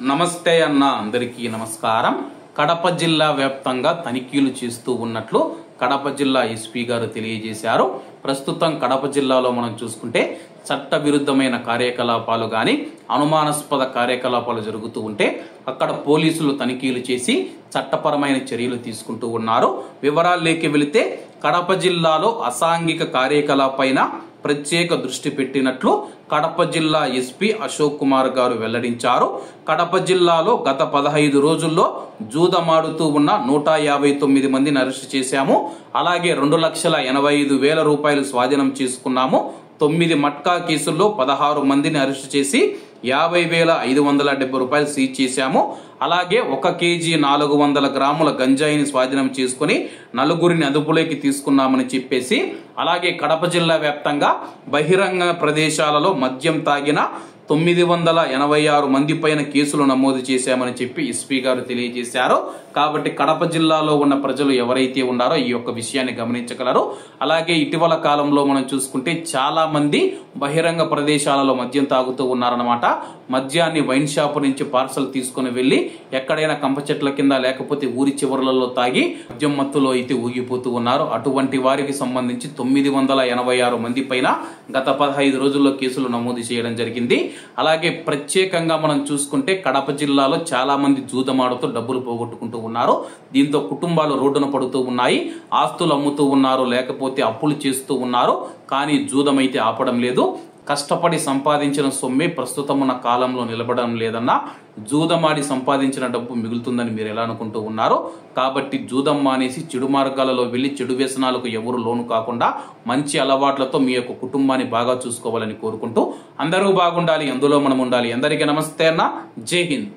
నమస్తే అన్న అందరికీ నమస్కారం. కడప జిల్లా వ్యాప్తంగా తనిఖీలు చేస్తూ ఉన్నట్లు కడప జిల్లా ఎస్పీ గారు తెలియజేశారు. ప్రస్తుతం కడప జిల్లాలో మనం చూసుకుంటే చట్ట విరుద్ధమైన కార్యకలాపాలు గాని అనుమానాస్పద కార్యకలాపాలు జరుగుతూ ఉంటే అక్కడ పోలీసులు తనిఖీలు చేసి చట్టపరమైన చర్యలు తీసుకుంటూ ఉన్నారు. వివరాల్లోకి వెళితే కడప జిల్లాలో అసాంఘిక కార్యకలాపాలపైన ప్రత్యేక దృష్టి పెట్టినట్లు కడప జిల్లా ఎస్పీ అశోక్ కుమార్ గారు వెల్లడించారు. కడప జిల్లాలో గత 15 రోజుల్లో జూదమాడుతూ ఉన్న 159 మందిని అరెస్టు చేశాము. అలాగే 2,85,000 రూపాయలు స్వాధీనం చేసుకున్నాము. 9 మట్కా కేసుల్లో 16 మందిని అరెస్టు చేసి 50,570 రూపాయలు సీజ్ చేశాము. అలాగే 1 కేజీ 400 గ్రాముల గంజాయిని స్వాధీనం చేసుకుని 4గురిని అదుపులోకి తీసుకున్నామని చెప్పేసి, అలాగే కడప జిల్లా వ్యాప్తంగా బహిరంగ ప్రదేశాలలో మద్యం తాగిన 986 మంది పైన కేసులు నమోదు చేశామని చెప్పి ఎస్పీ గారు తెలియజేశారు. కాబట్టి కడప జిల్లాలో ఉన్న ప్రజలు ఎవరైతే ఉన్నారో ఈ యొక్క విషయాన్ని గమనించగలరు. అలాగే ఇటీవల కాలంలో మనం చూసుకుంటే చాలా మంది బహిరంగ ప్రదేశాలలో మద్యం తాగుతూ ఉన్నారన్నమాట. మద్యాన్ని వైన్ షాప్ నుంచి పార్సల్ తీసుకుని వెళ్లి ఎక్కడైనా కంప చెట్ల కింద లేకపోతే ఊరి చివరలలో తాగి మద్యం మత్తులో అయితే ఊగిపోతూ ఉన్నారు. అటువంటి వారికి సంబంధించి 986 మంది పైన గత 15 రోజుల్లో కేసులు నమోదు చేయడం జరిగింది. అలాగే ప్రత్యేకంగా మనం చూసుకుంటే కడప జిల్లాలో చాలా మంది జూదమాడుతూ డబ్బులు పోగొట్టుకుంటూ ఉన్నారు. దీంతో కుటుంబాలు రోడ్డున పడుతూ ఉన్నాయి. ఆస్తులు అమ్ముతూ ఉన్నారు, లేకపోతే అప్పులు చేస్తూ ఉన్నారు. కానీ జూదం అయితే ఆపడం లేదు. కష్టపడి సంపాదించిన సొమ్మే ప్రస్తుతం ఉన్న కాలంలో నిలబడడం లేదన్నా జూదమాడి సంపాదించిన డబ్బు మిగులుతుందని మీరు ఎలా అనుకుంటూ ఉన్నారు? కాబట్టి జూదం మానేసి చెడు మార్గాలలో వెళ్లి చెడు వ్యసనాలకు ఎవరు లోను కాకుండా మంచి అలవాట్లతో మీ యొక్క కుటుంబాన్ని బాగా చూసుకోవాలని కోరుకుంటూ అందరూ బాగుండాలి, అందులో మనం ఉండాలి. అందరికీ నమస్తే అన్న. జై హింద్.